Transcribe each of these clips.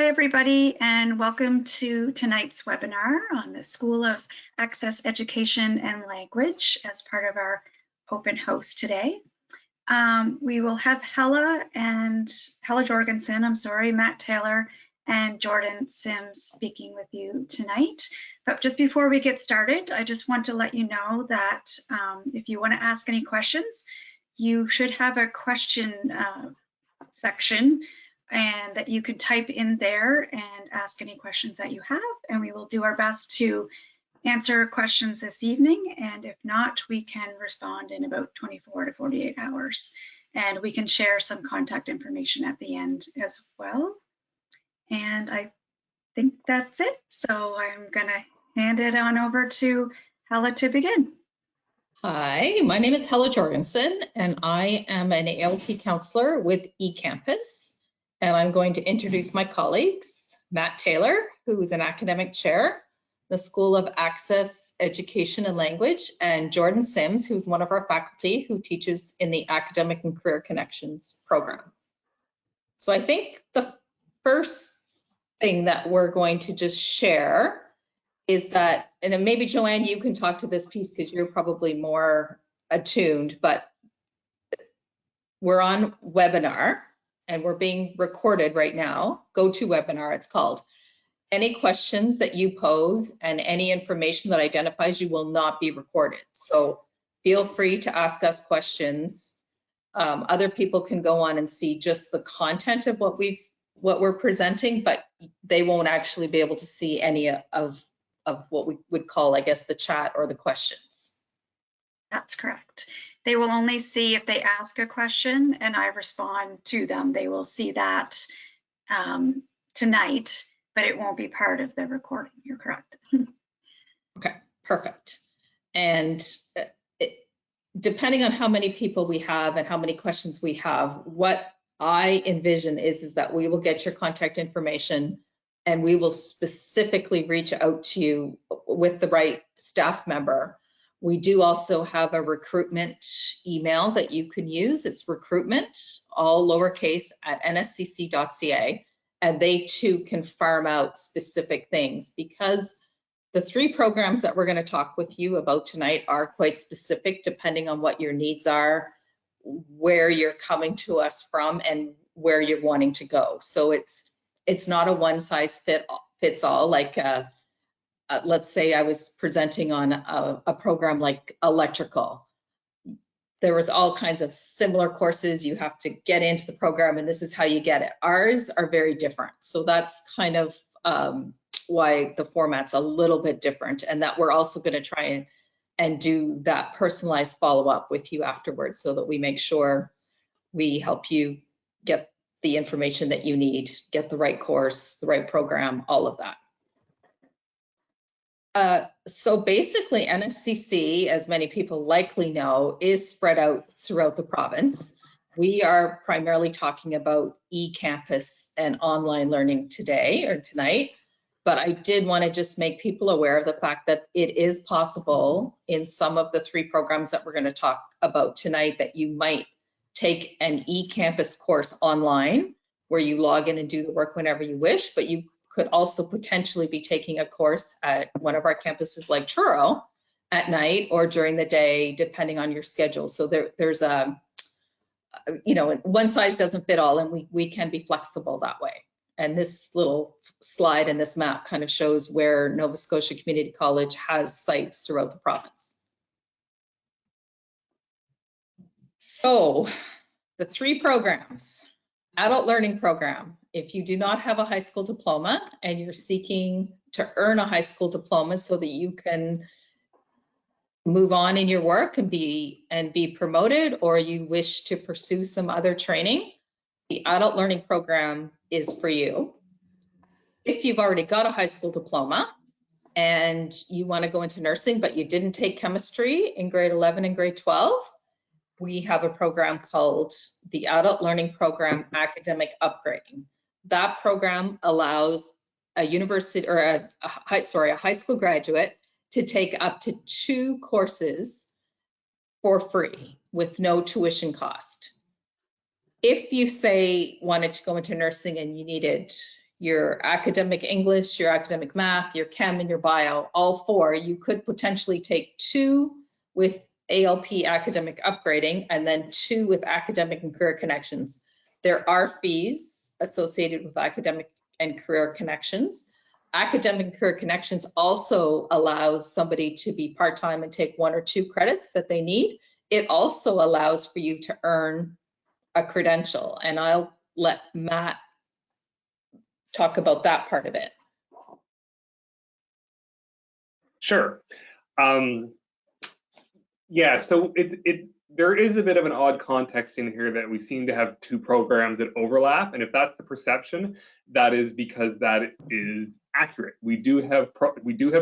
Hi, everybody, and welcome to tonight's webinar on the School of Access Education and Language as part of our open house today. We will have Hella Jorgensen, Matt Taylor, and Jordan Sims speaking with you tonight. But just before we get started, I just want to let you know that if you want to ask any questions, you should have a question section and that you can type in there and ask any questions that you have, and we will do our best to answer questions this evening, and if not, we can respond in about 24 to 48 hours, and we can share some contact information at the end as well. And I think that's it, so I'm gonna hand it on over to Hella to begin. Hi, my name is Hella Jorgensen, and I am an ALP counselor with eCampus. And I'm going to introduce my colleagues, Matt Taylor, who is an academic chair, the School of Access, Education and Language, and Jordan Sims, who's one of our faculty who teaches in the Academic and Career Connections program. So I think the first thing that we're going to just share is that, and then maybe Joanne, you can talk to this piece because you're probably more attuned, but we're on webinar. And we're being recorded right now. GoToWebinar, it's called. Any questions that you pose and any information that identifies you will not be recorded. So feel free to ask us questions. Other people can go on and see just the content of what we're presenting, but they won't actually be able to see any of what we would call, I guess, the chat or the questions. That's correct. They will only see if they ask a question and I respond to them. They will see that tonight, but it won't be part of the recording. You're correct. Okay, perfect. And depending on how many people we have and how many questions we have, what I envision is that we will get your contact information and we will specifically reach out to you with the right staff member. We do also have a recruitment email that you can use. It's recruitment, all lowercase, at nscc.ca, and they too can farm out specific things because the three programs that we're going to talk with you about tonight are quite specific depending on what your needs are, where you're coming to us from, and where you're wanting to go. So it's not a one size fits all like let's say I was presenting on a program like electrical. There was all kinds of similar courses. You have to get into the program and this is how you get it. Ours are very different. So that's kind of why the format's a little bit different, and that we're also going to try and do that personalized follow-up with you afterwards so that we make sure we help you get the information that you need, get the right course, the right program, all of that. So basically NSCC, as many people likely know, is spread out throughout the province. We are primarily talking about eCampus and online learning today or tonight, but I did want to just make people aware of the fact that it is possible in some of the three programs that we're going to talk about tonight that you might take an eCampus course online where you log in and do the work whenever you wish, but you could also potentially be taking a course at one of our campuses like Truro at night or during the day, depending on your schedule. So there's a, one size doesn't fit all, and we can be flexible that way. And this little slide and this map kind of shows where Nova Scotia Community College has sites throughout the province. So the three programs. Adult Learning Program. If you do not have a high school diploma and you're seeking to earn a high school diploma so that you can move on in your work and be promoted, or you wish to pursue some other training, the Adult Learning Program is for you. If you've already got a high school diploma and you want to go into nursing but you didn't take chemistry in grade 11 and grade 12, we have a program called the Adult Learning Program Academic Upgrading. That program allows a university or a high school graduate to take up to 2 courses for free with no tuition cost. If you say wanted to go into nursing and you needed, your academic English, your academic math, your chem, and your bio, all 4. You could potentially take 2 with ALP academic upgrading and then 2 with academic and career connections. There are fees associated with academic and career connections. Academic and career connections also allows somebody to be part-time and take 1 or 2 credits that they need. It also allows for you to earn a credential, and I'll let Matt talk about that part of it. Sure. Yeah, so there is a bit of an odd context in here that we seem to have 2 programs that overlap, and if that's the perception, that is because that is accurate. We do have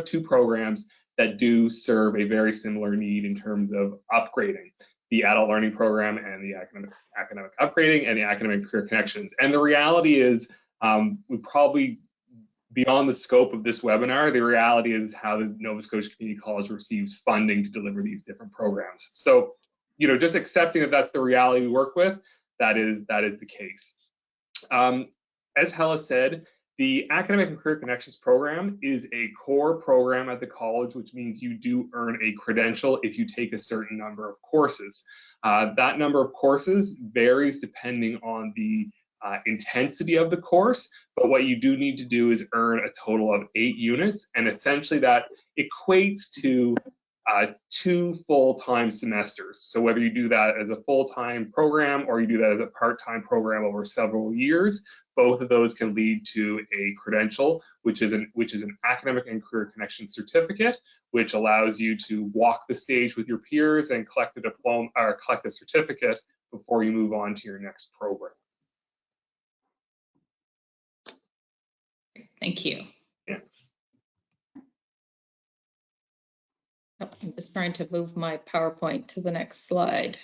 2 programs that do serve a very similar need in terms of upgrading: the adult learning program and the academic upgrading and the academic career connections. And the reality is, we probably, beyond the scope of this webinar, the reality is how the Nova Scotia Community College receives funding to deliver these different programs. So, just accepting that that's the reality we work with, that is the case. As Hella said, the Academic and Career Connections program is a core program at the college, which means you do earn a credential if you take a certain number of courses. That number of courses varies depending on the intensity of the course, but what you do need to do is earn a total of 8 units, and essentially that equates to 2 full-time semesters. So whether you do that as a full-time program or you do that as a part-time program over several years, both of those can lead to a credential, which is an academic and career connection certificate, which allows you to walk the stage with your peers and collect a diploma or collect a certificate before you move on to your next program. Thank you. Yeah. Oh, I'm just trying to move my PowerPoint to the next slide.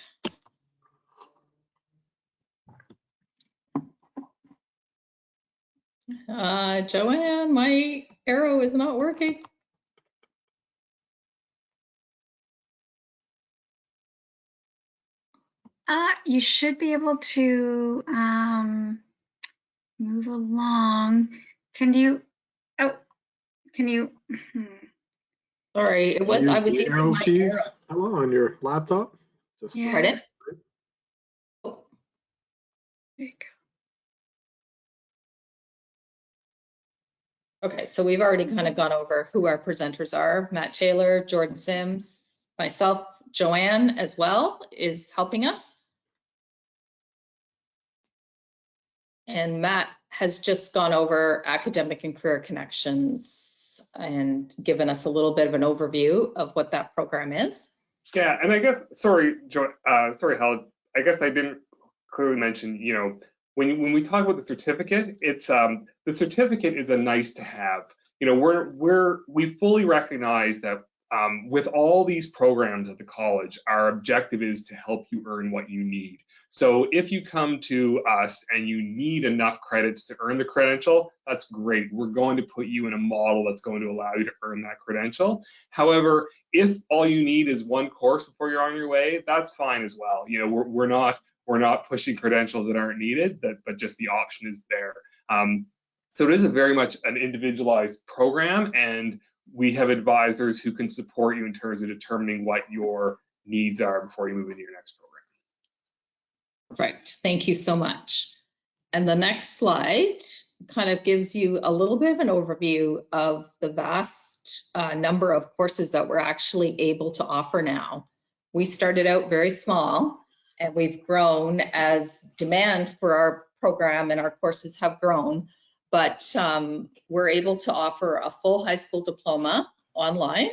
Joanne, my arrow is not working. You should be able to move along. Can you? Sorry, it was. I was using arrow my keys. arrow. Hello, on your laptop. Just Yeah. Pardon? There you go. Okay, so we've already kind of gone over who our presenters are. Matt Taylor, Jordan Sims, myself, Joanne as well is helping us. And Matt has just gone over academic and career connections and given us a little bit of an overview of what that program is. Yeah, and I guess, sorry, Hal, I guess I didn't clearly mention, when we talk about the certificate, it's the certificate is a nice to have. We fully recognize that with all these programs at the college, our objective is to help you earn what you need. So if you come to us and you need enough credits to earn the credential, that's great. We're going to put you in a model that's going to allow you to earn that credential. However, if all you need is 1 course before you're on your way, that's fine as well. We're not pushing credentials that aren't needed, but just the option is there. So it is very much an individualized program, and we have advisors who can support you in terms of determining what your needs are before you move into your next program. Right, thank you so much. And the next slide kind of gives you a little bit of an overview of the vast number of courses that we're actually able to offer now. We started out very small, and we've grown as demand for our program and our courses have grown. But we're able to offer a full high school diploma online,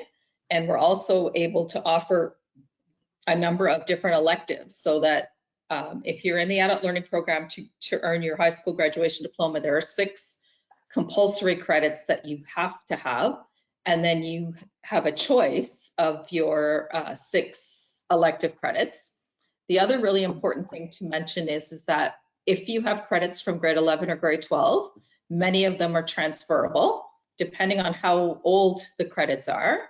and we're also able to offer a number of different electives so that if you're in the adult learning program to earn your high school graduation diploma, there are 6 compulsory credits that you have to have, and then you have a choice of your 6 elective credits. The other really important thing to mention is that if you have credits from grade 11 or grade 12, many of them are transferable. Depending on how old the credits are,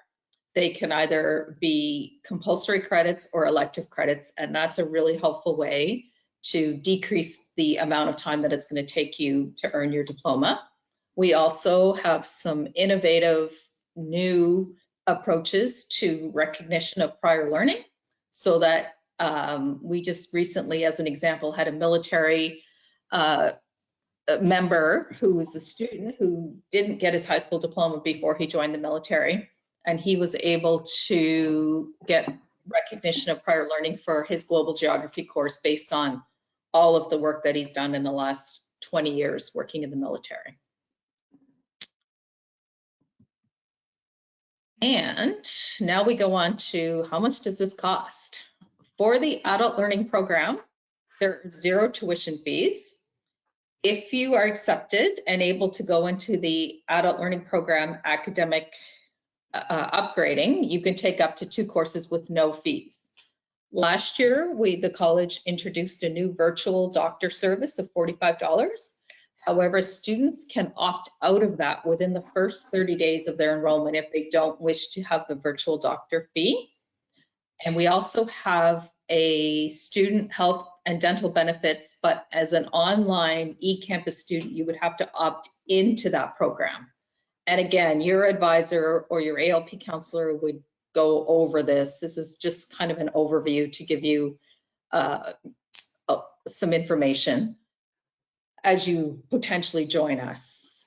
they can either be compulsory credits or elective credits, and that's a really helpful way to decrease the amount of time that it's going to take you to earn your diploma. We also have some innovative new approaches to recognition of prior learning, so that we just recently, as an example, had a military member who was a student who didn't get his high school diploma before he joined the military, and he was able to get recognition of prior learning for his global geography course based on all of the work that he's done in the last 20 years working in the military. And now we go on to how much does this cost? For the adult learning program, there are 0 tuition fees. If you are accepted and able to go into the adult learning program academic upgrading, you can take up to 2 courses with no fees. Last year, the college introduced a new virtual doctor service of $45. However, students can opt out of that within the first 30 days of their enrollment if they don't wish to have the virtual doctor fee. And we also have a student health and dental benefits, but as an online eCampus student, you would have to opt into that program. And again, your advisor or your ALP counselor would go over this. This is just kind of an overview to give you some information as you potentially join us.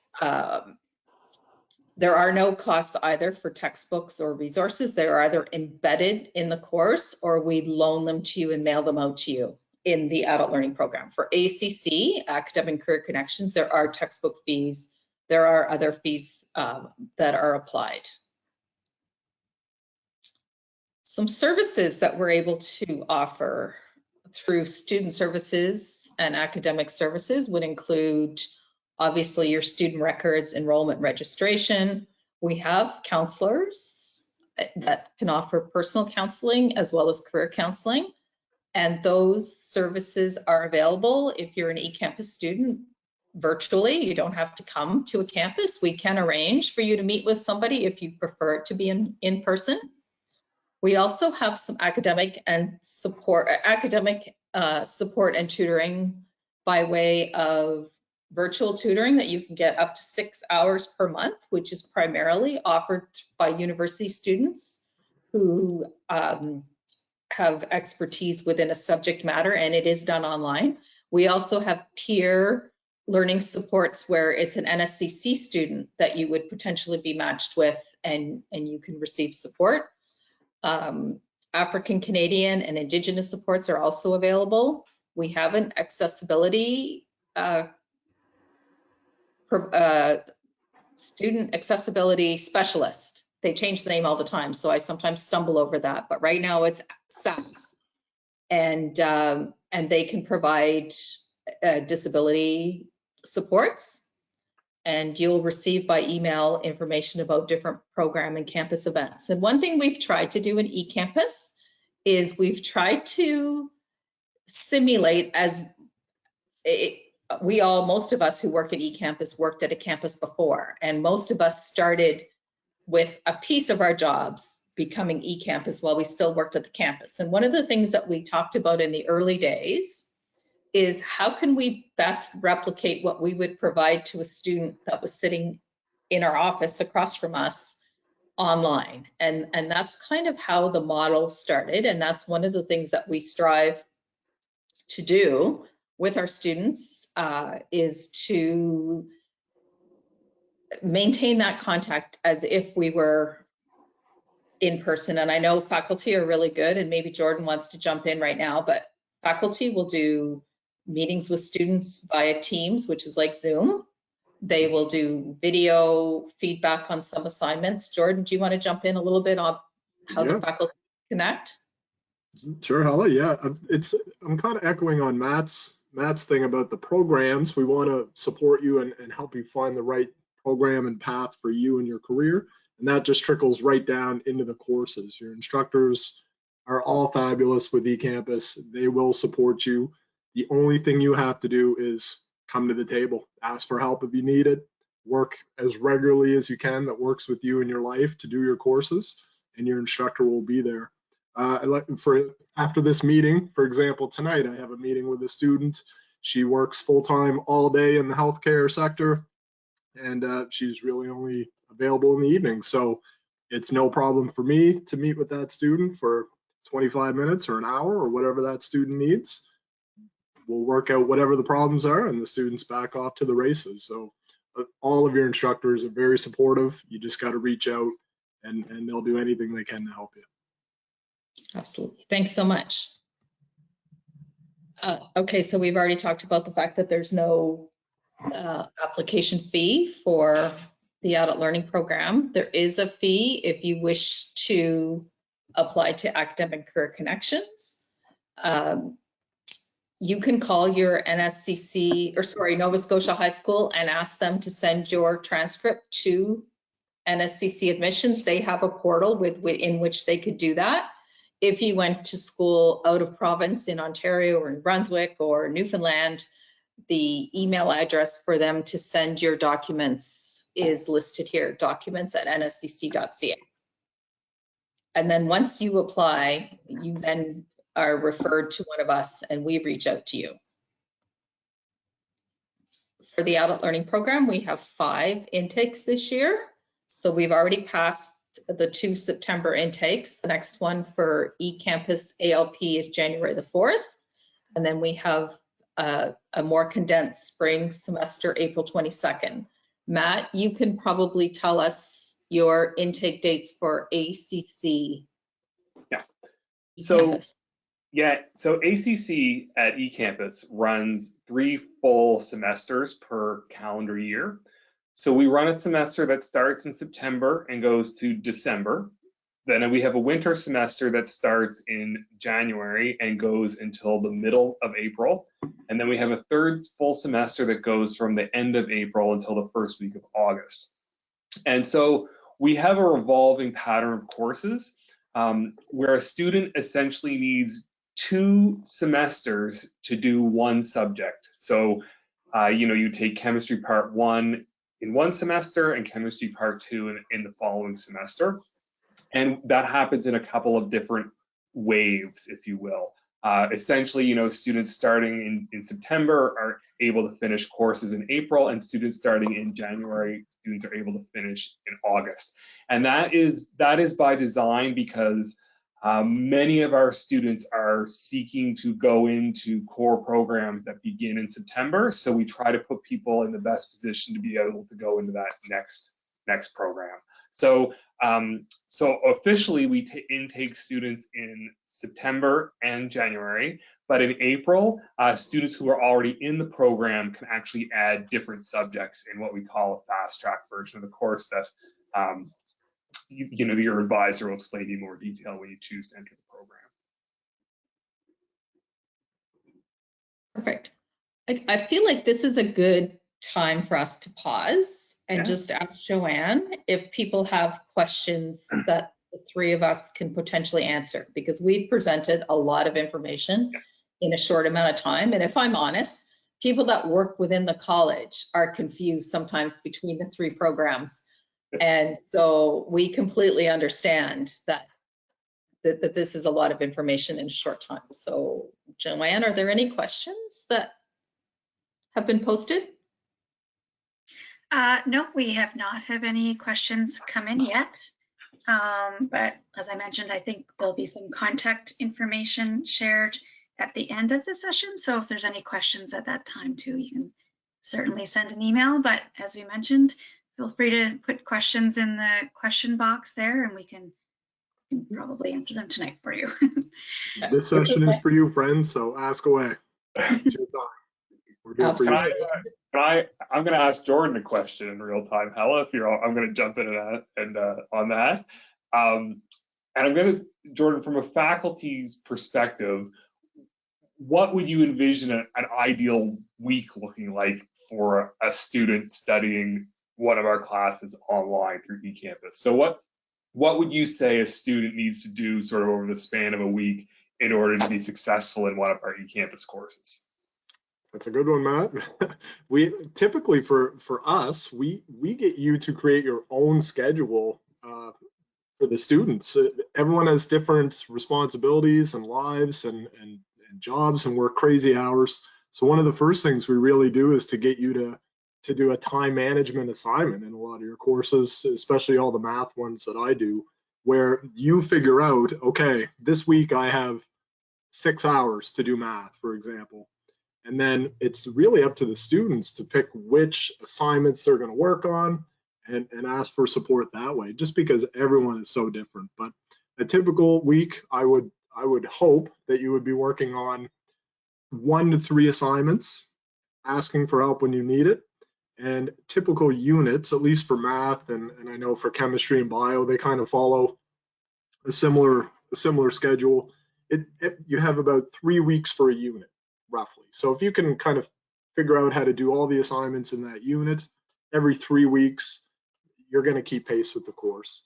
There are no costs either for textbooks or resources. They're either embedded in the course or we loan them to you and mail them out to you in the adult learning program. For ACC, Academic Career Connections, there are textbook fees. There are other fees that are applied. Some services that we're able to offer through student services and academic services would include, obviously, your student records, enrollment registration. We have counselors that can offer personal counseling as well as career counseling. And those services are available if you're an eCampus student virtually. You don't have to come to a campus. We can arrange for you to meet with somebody if you prefer it to be in person. We also have some academic support and tutoring by way of virtual tutoring that you can get up to 6 hours per month, which is primarily offered by university students who have expertise within a subject matter, and it is done online. We also have peer learning supports where it's an NSCC student that you would potentially be matched with and you can receive support. African Canadian and Indigenous supports are also available. We have an accessibility student accessibility specialist. They change the name all the time, so I sometimes stumble over that, but right now it's SAS. And they can provide disability supports, and you'll receive by email information about different program and campus events. And one thing we've tried to do in eCampus is we've tried to simulate, as most of us who work at eCampus worked at a campus before, and most of us started with a piece of our jobs becoming eCampus while we still worked at the campus. And one of the things that we talked about in the early days is how can we best replicate what we would provide to a student that was sitting in our office across from us online. And that's kind of how the model started. And that's one of the things that we strive to do with our students is to maintain that contact as if we were in person. And I know faculty are really good, and maybe Jordan wants to jump in right now, but faculty will do meetings with students via Teams, which is like Zoom. They will do video feedback on some assignments. Jordan, do you want to jump in a little bit on how the faculty connect? Sure, Hala. Yeah, I'm kind of echoing on Matt's thing about the programs. We want to support you and help you find the right program and path for you and your career. And that just trickles right down into the courses. Your instructors are all fabulous with eCampus. They will support you. The only thing you have to do is come to the table, ask for help if you need it, work as regularly as you can that works with you in your life to do your courses, and your instructor will be there. After this meeting, for example, tonight I have a meeting with a student. She works full-time all day in the healthcare sector, and she's really only available in the evening. So it's no problem for me to meet with that student for 25 minutes or an hour or whatever that student needs. We'll work out whatever the problems are, and the student's back off to the races. So all of your instructors are very supportive. You just got to reach out, and they'll do anything they can to help you. Absolutely. Thanks so much. Okay, so we've already talked about the fact that there's no application fee for the adult learning program. There is a fee if you wish to apply to Academic Career Connections. You can call your Nova Scotia High School and ask them to send your transcript to NSCC Admissions. They have a portal in which they could do that. If you went to school out of province in Ontario or in Brunswick or Newfoundland, the email address for them to send your documents is listed here, documents@nscc.ca. And then once you apply, you then are referred to one of us and we reach out to you. For the adult learning program, we have 5 intakes this year. So we've already passed the 2 September intakes. The next one for eCampus ALP is January the 4th. And then we have a more condensed spring semester, April 22nd. Matt, you can probably tell us your intake dates for ACC. Yeah. eCampus. So ACC at eCampus runs 3 full semesters per calendar year. So we run a semester that starts in September and goes to December. Then we have a winter semester that starts in January and goes until the middle of April. And then we have a 3rd full semester that goes from the end of April until the 1st week of August. And so we have a revolving pattern of courses where a student essentially needs 2 semesters to do 1 subject. So, you take chemistry part 1 in 1 semester and chemistry part 2 in the following semester. And that happens in a couple of different waves, if you will. Essentially, students starting in September are able to finish courses in April, and students starting in January, students are able to finish in August. And that is by design because many of our students are seeking to go into core programs that begin in September. So we try to put people in the best position to be able to go into that next program. So officially we intake students in September and January, but in April, students who are already in the program can actually add different subjects in what we call a fast track version of the course that your advisor will explain to you more detail when you choose to enter the program. Perfect. I feel like this is a good time for us to pause and just ask Joanne if people have questions that the 3 of us can potentially answer, because we've presented a lot of information in a short amount of time. And if I'm honest, people that work within the college are confused sometimes between the 3 programs. And so we completely understand that this is a lot of information in a short time. So Joanne, are there any questions that have been posted? No, we have not had any questions come in yet. But as I mentioned, I think there'll be some contact information shared at the end of the session. So if there's any questions at that time too, you can certainly send an email. But as we mentioned, feel free to put questions in the question box there and we can probably answer them tonight for you. This session is for you, friends, so ask away. It's your time. We're here for you. I'm going to ask Jordan a question in real time, Hella, I'm going to jump in on that. And I'm going to, Jordan, from a faculty's perspective, what would you envision an ideal week looking like for a student studying one of our classes online through eCampus? So what would you say a student needs to do sort of over the span of a week in order to be successful in one of our eCampus courses? That's a good one, Matt. We typically for us, we get you to create your own schedule for the students. Everyone has different responsibilities and lives and jobs and work crazy hours. So one of the first things we really do is to get you to to do a time management assignment in a lot of your courses, especially all the math ones that I do, where you figure out, okay, this week I have 6 hours to do math, for example. And then it's really up to the students to pick which assignments they're going to work on and ask for support that way, just because everyone is so different. But a typical week, I would hope that you would be working on 1 to 3 assignments, asking for help when you need it. And typical units, at least for math, and I know for chemistry and bio, they kind of follow a similar schedule. You have about 3 weeks for a unit, roughly. So if you can kind of figure out how to do all the assignments in that unit every 3 weeks, you're going to keep pace with the course.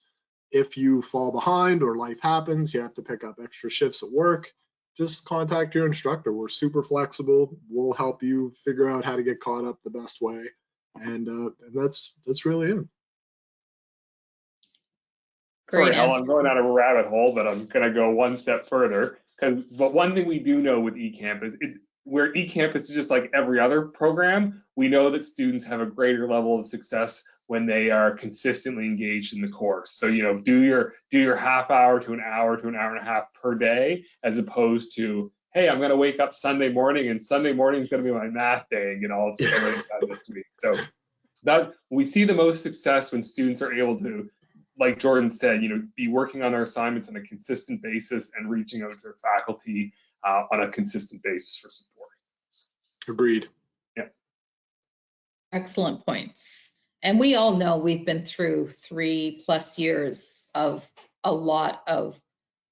If you fall behind or life happens, you have to pick up extra shifts at work, just contact your instructor. We're super flexible. We'll help you figure out how to get caught up the best way. And that's really it. Sorry, Helen, I'm going down a rabbit hole, but I'm going to go one step further. But one thing we do know with eCampus, where eCampus is just like every other program, we know that students have a greater level of success when they are consistently engaged in the course. So, you know, do your half hour to an hour and a half per day, as opposed to, hey, I'm going to wake up Sunday morning and Sunday morning is going to be my math day, you know, it's everything done this week. So that we see the most success when students are able to, like Jordan said, you know, be working on their assignments on a consistent basis and reaching out to their faculty on a consistent basis for support. Agreed. Yeah. Excellent points. And we all know we've been through 3+ years of a lot of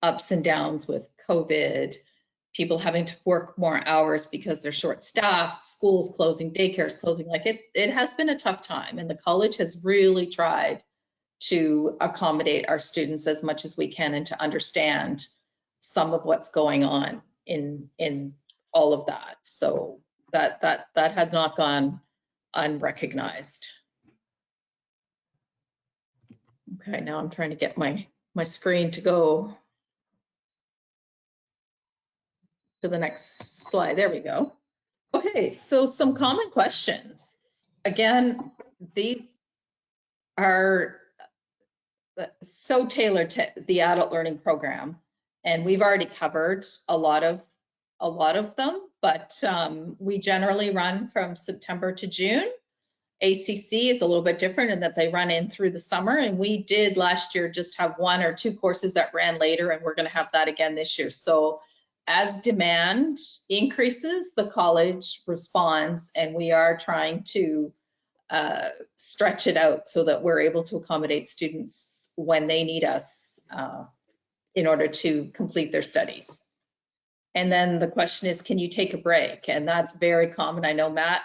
ups and downs with COVID, people having to work more hours because they're short-staffed, schools closing, daycares closing. Like it has been a tough time, and the college has really tried to accommodate our students as much as we can and to understand some of what's going on in all of that. So that has not gone unrecognized. Okay, now I'm trying to get my screen to go to the next slide. There we go. Okay, so some common questions. Again, these are so tailored to the adult learning program, and we've already covered a lot of them, but we generally run from September to June. ACC is a little bit different in that they run in through the summer, and we did last year just have 1 or 2 courses that ran later, and we're going to have that again this year. So as demand increases, the college responds, and we are trying to stretch it out so that we're able to accommodate students when they need us in order to complete their studies. And then the question is, can you take a break? And that's very common. I know Matt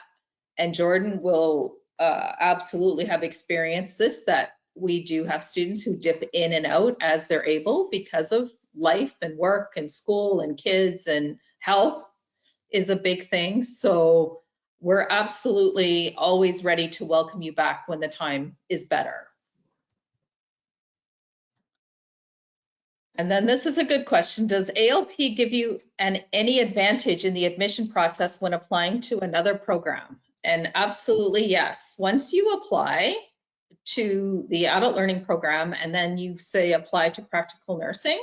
and Jordan will absolutely have experienced this, that we do have students who dip in and out as they're able because of life and work and school and kids, and health is a big thing. So we're absolutely always ready to welcome you back when the time is better. And then this is a good question. Does ALP give you any advantage in the admission process when applying to another program? And absolutely yes. Once you apply to the adult learning program and then you say apply to practical nursing,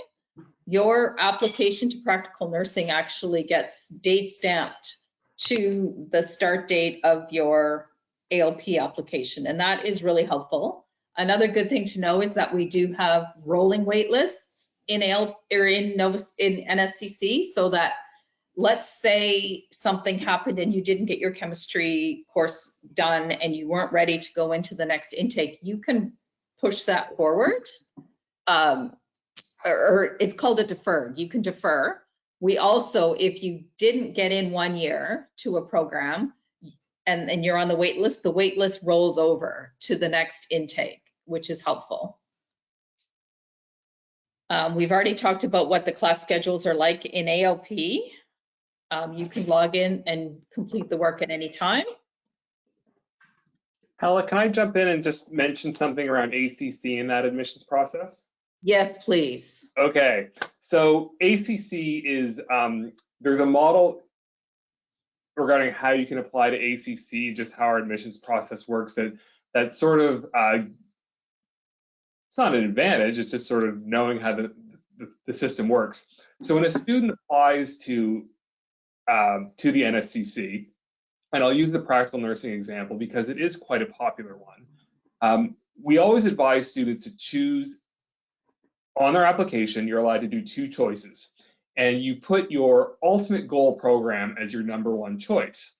your application to practical nursing actually gets date stamped to the start date of your ALP application, and that is really helpful. Another good thing to know is that we do have rolling wait lists in NSCC, so that let's say something happened and you didn't get your chemistry course done and you weren't ready to go into the next intake, you can push that forward. Or it's called a deferred. You can defer. We also, if you didn't get in 1 year to a program and you're on the wait list, the wait list rolls over to the next intake, which is helpful. We've already talked about what the class schedules are like in ALP. You can log in and complete the work at any time. Hella, can I jump in and just mention something around ACC in that admissions process? Yes, please. Okay, so ACC is, there's a model, regarding how you can apply to ACC, just how our admissions process works, that sort of, it's not an advantage, it's just sort of knowing how the system works. So when a student applies to the NSCC, and I'll use the practical nursing example because it is quite a popular one, we always advise students to choose on their application. You're allowed to do 2 choices, and you put your ultimate goal program as your #1 choice.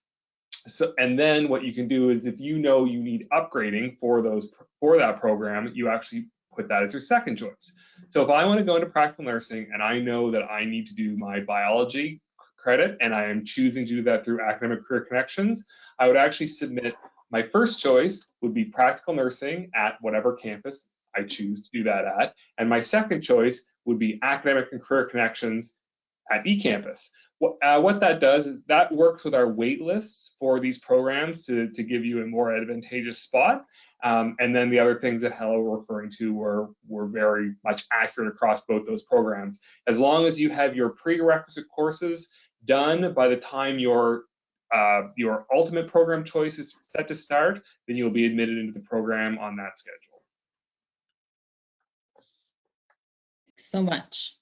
So, and then what you can do is, if you know you need upgrading for that program, you actually put that as your 2nd choice. So if I want to go into practical nursing and I know that I need to do my biology credit and I am choosing to do that through Academic Career Connections, I would actually submit my first choice would be practical nursing at whatever campus I choose to do that at, and my 2nd choice would be Academic and Career Connections at eCampus. What that does is that works with our wait lists for these programs to give you a more advantageous spot. And then the other things that Hello were referring to were very much accurate across both those programs. As long as you have your prerequisite courses done by the time your ultimate program choice is set to start, then you'll be admitted into the program on that schedule. Thanks so much.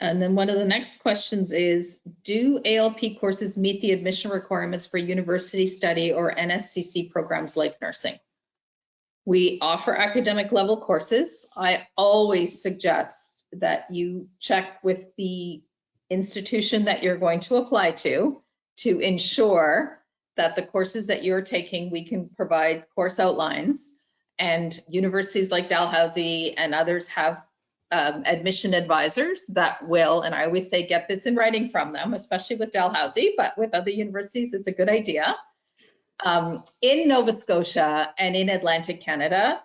And then one of the next questions is, do ALP courses meet the admission requirements for university study or NSCC programs like nursing? We offer academic level courses. I always suggest that you check with the institution that you're going to apply to ensure that the courses that you're taking, we can provide course outlines, and universities like Dalhousie and others have admission advisors that will, and I always say get this in writing from them, especially with Dalhousie, but with other universities, it's a good idea. In Nova Scotia and in Atlantic Canada,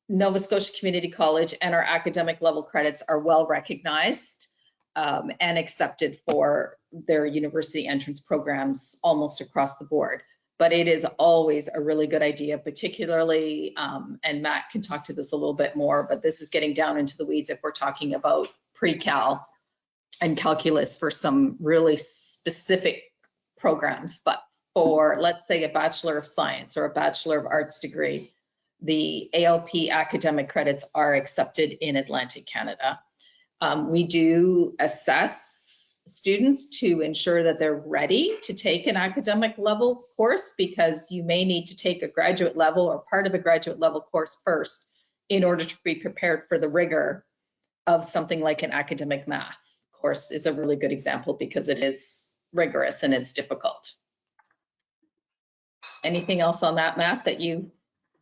Nova Scotia Community College and our academic level credits are well recognized and accepted for their university entrance programs almost across the board. But it is always a really good idea, particularly, and Matt can talk to this a little bit more, but this is getting down into the weeds if we're talking about pre-cal and calculus for some really specific programs. But for, let's say, a Bachelor of Science or a Bachelor of Arts degree, the ALP academic credits are accepted in Atlantic Canada. We do assess students to ensure that they're ready to take an academic level course, because you may need to take a graduate level or part of a graduate level course first in order to be prepared for the rigor of something like an academic math course. Is a really good example because it is rigorous and it's difficult. Anything else on that, Matt, that you?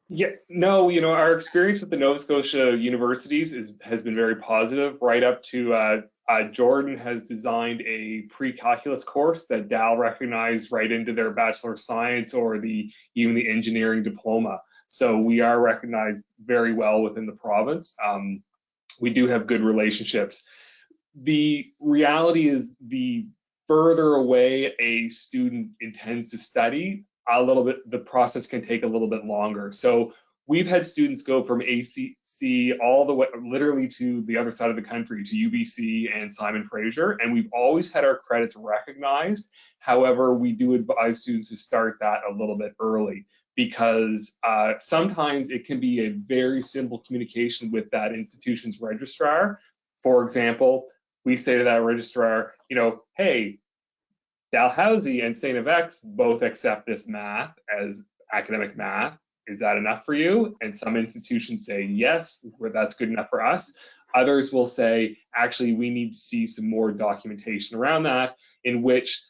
Yeah, no, our experience with the Nova Scotia universities has been very positive, right up to Jordan has designed a pre-calculus course that Dal recognized right into their Bachelor of Science or even the engineering diploma. So we are recognized very well within the province. We do have good relationships. The reality is, the further away a student intends to study, the process can take a little bit longer. So we've had students go from ACC all the way literally to the other side of the country, to UBC and Simon Fraser, and we've always had our credits recognized. However, we do advise students to start that a little bit early, because sometimes it can be a very simple communication with that institution's registrar. For example, we say to that registrar, hey, Dalhousie and St. FX both accept this math as academic math. Is that enough for you? And some institutions say, yes, that's good enough for us. Others will say, actually, we need to see some more documentation around that, in which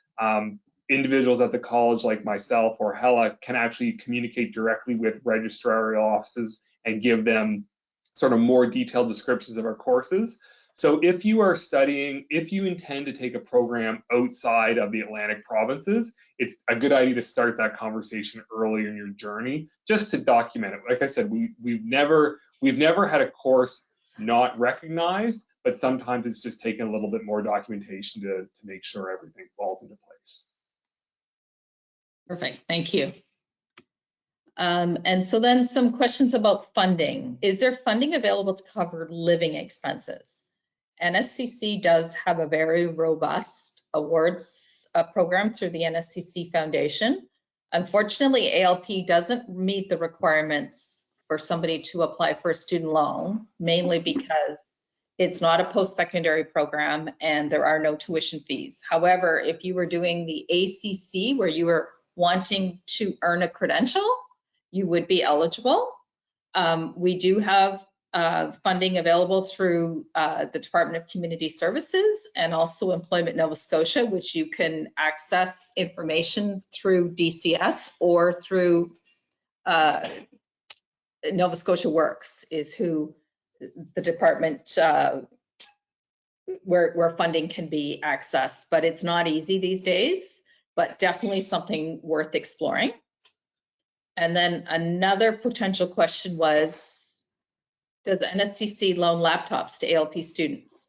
individuals at the college like myself or Hella can actually communicate directly with registrarial offices and give them sort of more detailed descriptions of our courses. So if you are studying, if you intend to take a program outside of the Atlantic provinces, it's a good idea to start that conversation early in your journey, just to document it. Like I said, we've never had a course not recognized, but sometimes it's just taken a little bit more documentation to make sure everything falls into place. Perfect, thank you. And so then some questions about funding. Is there funding available to cover living expenses? NSCC does have a very robust awards program through the NSCC Foundation. Unfortunately, ALP doesn't meet the requirements for somebody to apply for a student loan, mainly because it's not a post-secondary program and there are no tuition fees. However, if you were doing the ACC where you were wanting to earn a credential, you would be eligible. We do have funding available through the Department of Community Services and also Employment Nova Scotia, which you can access information through DCS or through Nova Scotia Works is who the department where funding can be accessed, but it's not easy these days, but definitely something worth exploring. And then another potential question was, does NSCC loan laptops to ALP students?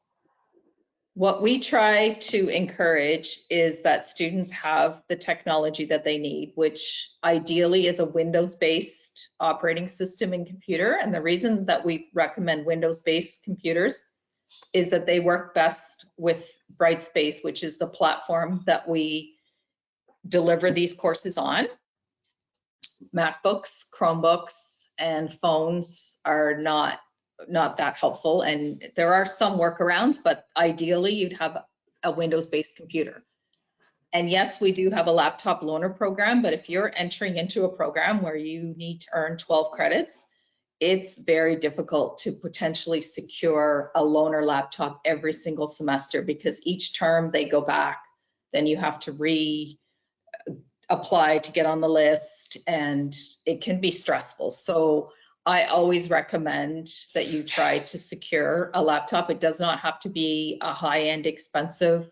What we try to encourage is that students have the technology that they need, which ideally is a Windows-based operating system and computer. And the reason that we recommend Windows-based computers is that they work best with Brightspace, which is the platform that we deliver these courses on. MacBooks, Chromebooks, and phones are not that helpful, and there are some workarounds, but ideally you'd have a Windows-based computer. And yes, we do have a laptop loaner program, but if you're entering into a program where you need to earn 12 credits, it's very difficult to potentially secure a loaner laptop every single semester, because each term they go back, then you have to apply to get on the list, and it can be stressful. So I always recommend that you try to secure a laptop. It does not have to be a high-end expensive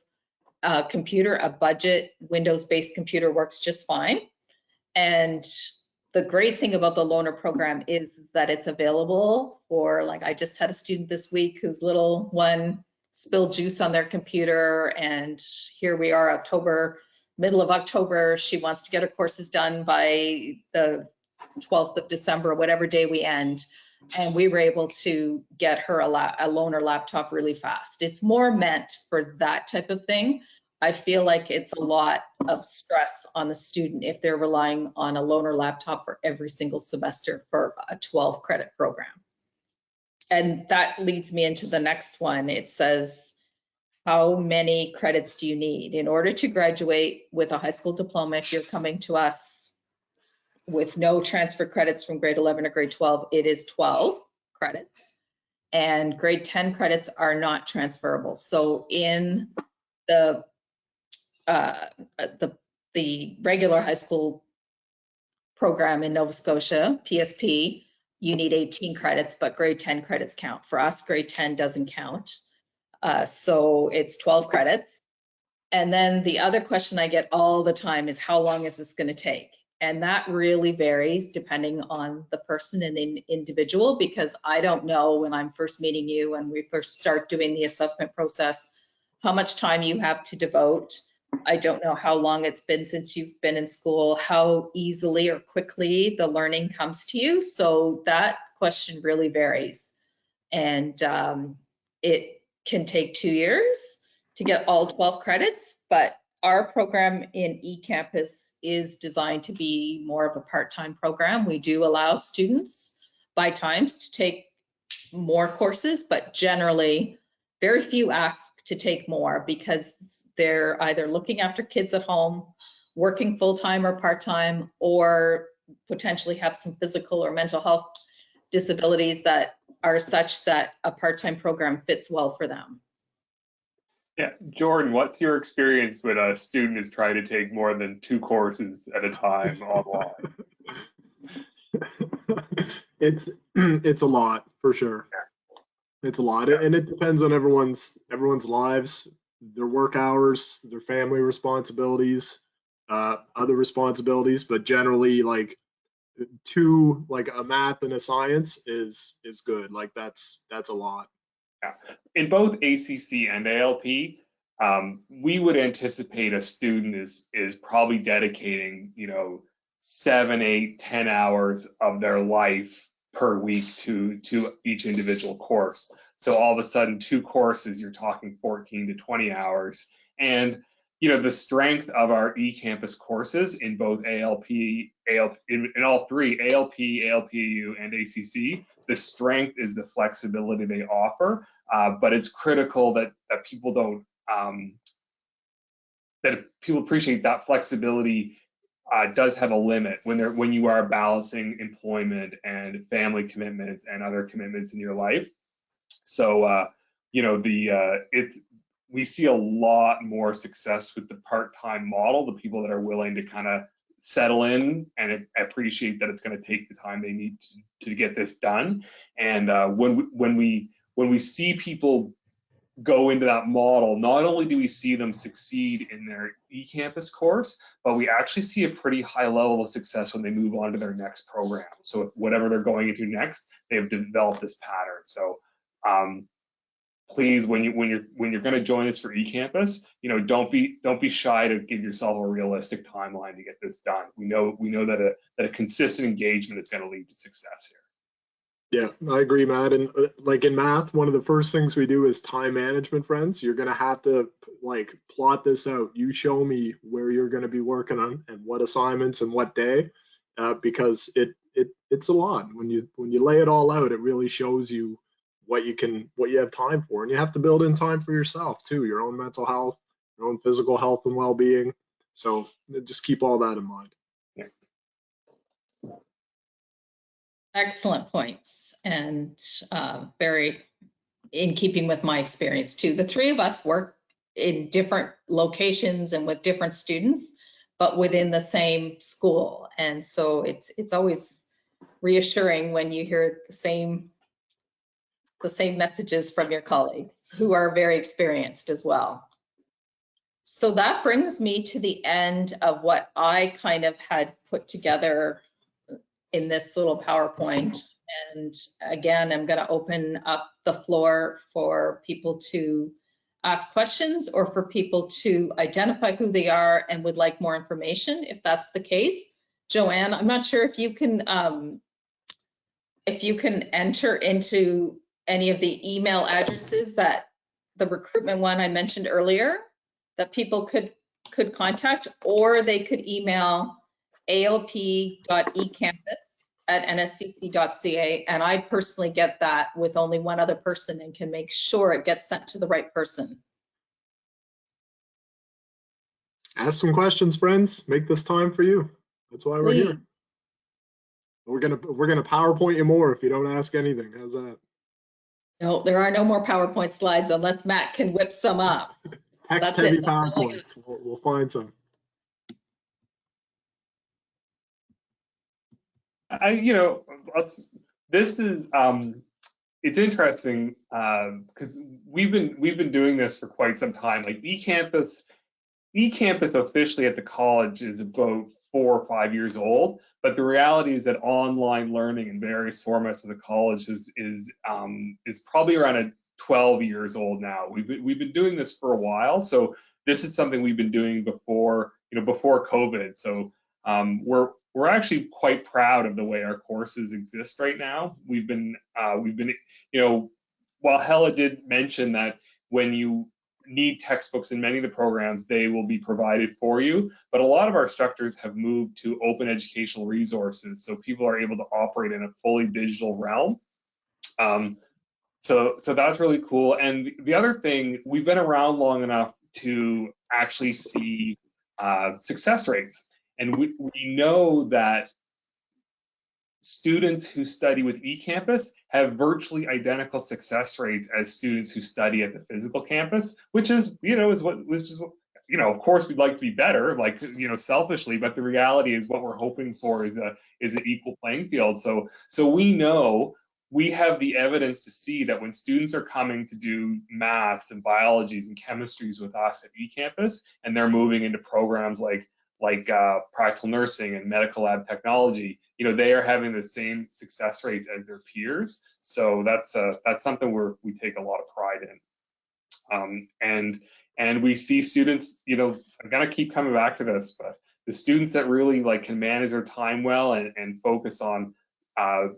computer. A budget Windows-based computer works just fine. And the great thing about the loaner program is that it's available for, like, I just had a student this week whose little one spilled juice on their computer, and here we are, middle of October. She wants to get her courses done by the 12th of December, whatever day we end. And we were able to get her a loaner laptop really fast. It's more meant for that type of thing. I feel like it's a lot of stress on the student if they're relying on a loaner laptop for every single semester for a 12 credit program. And that leads me into the next one. It says, how many credits do you need in order to graduate with a high school diploma? If you're coming to us with no transfer credits from grade 11 or grade 12, it is 12 credits, and grade 10 credits are not transferable. So in the regular high school program in Nova Scotia, PSP, you need 18 credits, but grade 10 credits count. For us, grade 10 doesn't count. So it's 12 credits. And then the other question I get all the time is, how long is this going to take? And that really varies depending on the person and the individual, because I don't know when I'm first meeting you, when we first start doing the assessment process, how much time you have to devote. I don't know how long it's been since you've been in school, how easily or quickly the learning comes to you. So that question really varies. And it can take 2 years to get all 12 credits, but our program in eCampus is designed to be more of a part-time program. We do allow students by times to take more courses, but generally very few ask to take more because they're either looking after kids at home, working full-time or part-time, or potentially have some physical or mental health disabilities that are such that a part-time program fits well for them. Yeah, Jordan, what's your experience when a student is trying to take more than 2 courses at a time online? It's a lot, for sure. It's a lot, and it depends on everyone's lives, their work hours, their family responsibilities, other responsibilities. But generally, like 2, like a math and a science is good. Like that's a lot. Yeah. In both ACC and ALP, we would anticipate a student is probably dedicating, 7, 8, 10 hours of their life per week to each individual course. So all of a sudden, 2 courses, you're talking 14 to 20 hours. And, the strength of our eCampus courses in both ALP, in all three, ALP, ALPU, and ACC, the strength is the flexibility they offer, but it's critical that people don't, that people appreciate that flexibility does have a limit when you are balancing employment and family commitments and other commitments in your life. So, we see a lot more success with the part-time model, the people that are willing to kind of settle in and appreciate that it's going to take the time they need to get this done. And when we see people go into that model, not only do we see them succeed in their eCampus course, but we actually see a pretty high level of success when they move on to their next program. So if whatever they're going into next, they've developed this pattern. So please, when you're going to join us for eCampus, don't be shy to give yourself a realistic timeline to get this done. We know that a consistent engagement is going to lead to success here. Yeah, I agree, Matt. And like in math, one of the first things we do is time management, friends. You're going to have to like plot this out. You show me where you're going to be working on and what assignments and what day, because it's a lot. When you lay it all out, it really shows you what you have time for, and you have to build in time for yourself too, your own mental health, your own physical health and well-being. So just keep all that in mind. Yeah. Excellent points, and very in keeping with my experience too. The three of us work in different locations and with different students, but within the same school. And so it's always reassuring when you hear the same messages from your colleagues who are very experienced as well. So that brings me to the end of what I kind of had put together in this little PowerPoint. And again, I'm going to open up the floor for people to ask questions or for people to identify who they are and would like more information, if that's the case. Joanne, I'm not sure if you can enter into any of the email addresses that the recruitment one I mentioned earlier that people could contact, or they could email alp.ecampus@nscc.ca, and I personally get that with only one other person and can make sure it gets sent to the right person. Ask some questions, friends. Make this time for you. That's why we're here. We're gonna PowerPoint you more if you don't ask anything. How's that? No, there are no more PowerPoint slides unless Matt can whip some up. Text-heavy PowerPoints. We'll find some. This is it's interesting because we've been doing this for quite some time. Like eCampus officially at the college is about 4 or 5 years old, but the reality is that online learning in various formats of the college is probably around 12 years old now. We've been doing this for a while, so this is something we've been doing before COVID. So we're actually quite proud of the way our courses exist right now. We've been while Hella did mention that when you need textbooks in many of the programs, they will be provided for you. But a lot of our instructors have moved to open educational resources, so people are able to operate in a fully digital realm. So that's really cool. And the other thing, we've been around long enough to actually see success rates, and we know that students who study with eCampus have virtually identical success rates as students who study at the physical campus, which is, of course we'd like to be better, like, selfishly, but the reality is what we're hoping for is an equal playing field. So we know we have the evidence to see that when students are coming to do maths and biologies and chemistries with us at eCampus, and they're moving into programs like practical nursing and medical lab technology, they are having the same success rates as their peers. So that's something we take a lot of pride in. And we see students, I'm gonna keep coming back to this, but the students that really can manage their time well and focus on a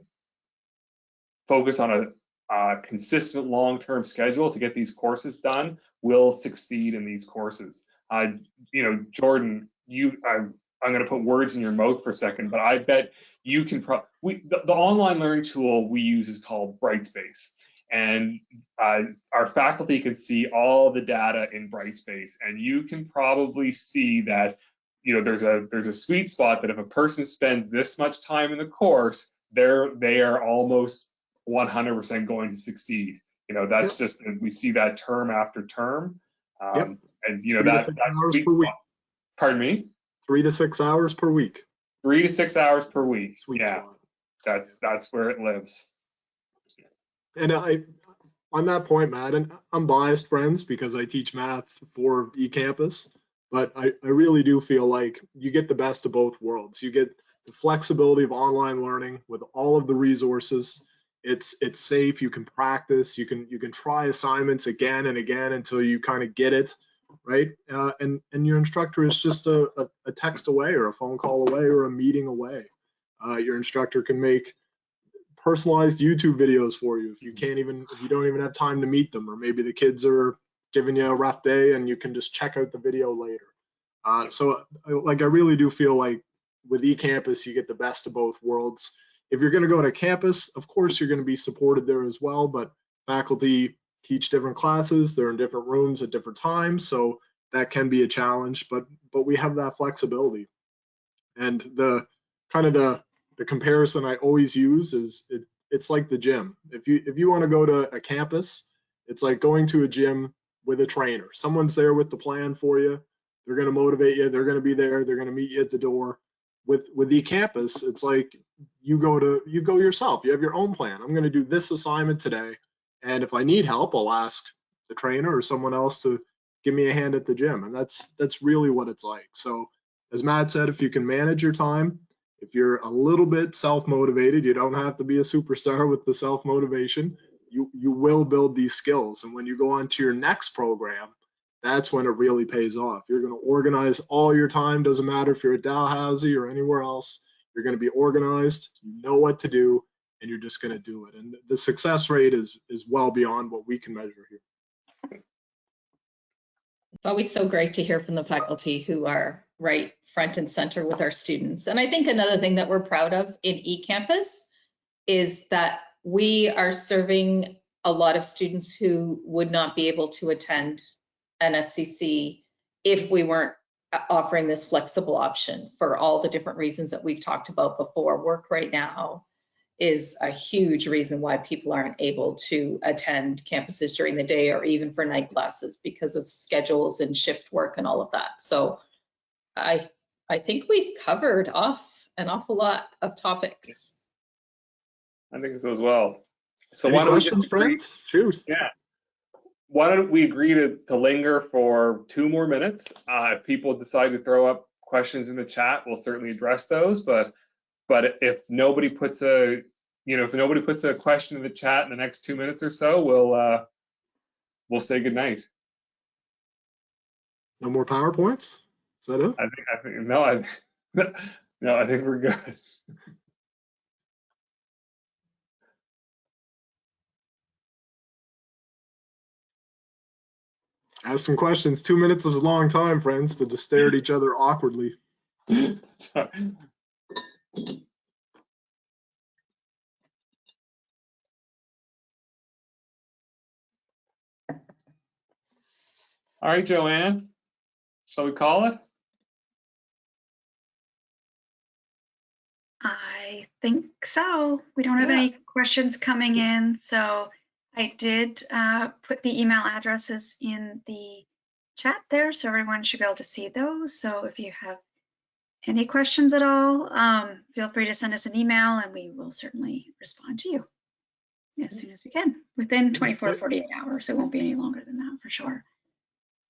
consistent long-term schedule to get these courses done will succeed in these courses. Jordan, I'm going to put words in your mouth for a second, but I bet you can the online learning tool we use is called Brightspace. And our faculty can see all the data in Brightspace, and you can probably see that there's a sweet spot that if a person spends this much time in the course, they are almost 100% going to succeed. That's just, we see that term after term, and 3 to 6 hours per week. Pardon me? 3 to 6 hours per week. 3 to 6 hours per week. Sweet spot. That's where it lives. And on that point, Matt, and I'm biased, friends, because I teach math for eCampus, but I really do feel like you get the best of both worlds. You get the flexibility of online learning with all of the resources. It's safe. You can practice. You can try assignments again and again until you kind of get it, right? And your instructor is just a text away, or a phone call away, or a meeting away. Your instructor can make personalized YouTube videos for you if you don't even have time to meet them, or maybe the kids are giving you a rough day and you can just check out the video later. So I really do feel like with eCampus, you get the best of both worlds. If you're going to go to campus, of course, you're going to be supported there as well, but faculty teach different classes. They're in different rooms at different times, so that can be a challenge, but we have that flexibility. And the comparison I always use is it's like the gym. If you want to go to a campus, it's like going to a gym with a trainer. Someone's there with the plan for you. They're going to motivate you. They're going to be there. They're going to meet you at the door. With eCampus, it's like you go yourself. You have your own plan. I'm going to do this assignment today, and if I need help, I'll ask the trainer or someone else to give me a hand at the gym. And that's really what it's like. So as Matt said, if you can manage your time, if you're a little bit self-motivated, you don't have to be a superstar with the self-motivation. You will build these skills. And when you go on to your next program, that's when it really pays off. You're going to organize all your time. Doesn't matter if you're at Dalhousie or anywhere else. You're going to be organized. You know what to do, and you're just going to do it. And the success rate is well beyond what we can measure here. It's always so great to hear from the faculty who are right front and center with our students. And I think another thing that we're proud of in eCampus is that we are serving a lot of students who would not be able to attend NSCC if we weren't offering this flexible option for all the different reasons that we've talked about before. Work right now is a huge reason why people aren't able to attend campuses during the day or even for night classes because of schedules and shift work and all of that. So I think we've covered off an awful lot of topics. I think so as well. So Any why don't questions, we friends? Shoot. Yeah. Why don't we agree to linger for 2 more minutes? If people decide to throw up questions in the chat, we'll certainly address those. But if nobody puts a question in the chat in the next 2 minutes or so, we'll say goodnight. No more PowerPoints? Is that it? I think we're good. Ask some questions. 2 minutes is a long time, friends, to just stare at each other awkwardly. Sorry. All right, Joanne, shall we call it? I think so. We don't have any questions coming in, so I did put the email addresses in the chat there, so everyone should be able to see those. So if you have any questions at all, feel free to send us an email and we will certainly respond to you as soon as we can, within 24 to 48 hours. It won't be any longer than that for sure.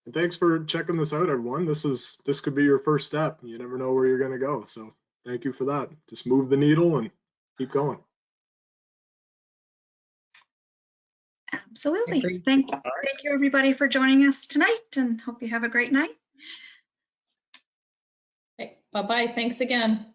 And thanks for checking this out, everyone. This could be your first step. You never know where you're going to go. So thank you for that. Just move the needle and keep going. Absolutely. Thank you everybody for joining us tonight, and hope you have a great night. Okay, bye-bye. Thanks again.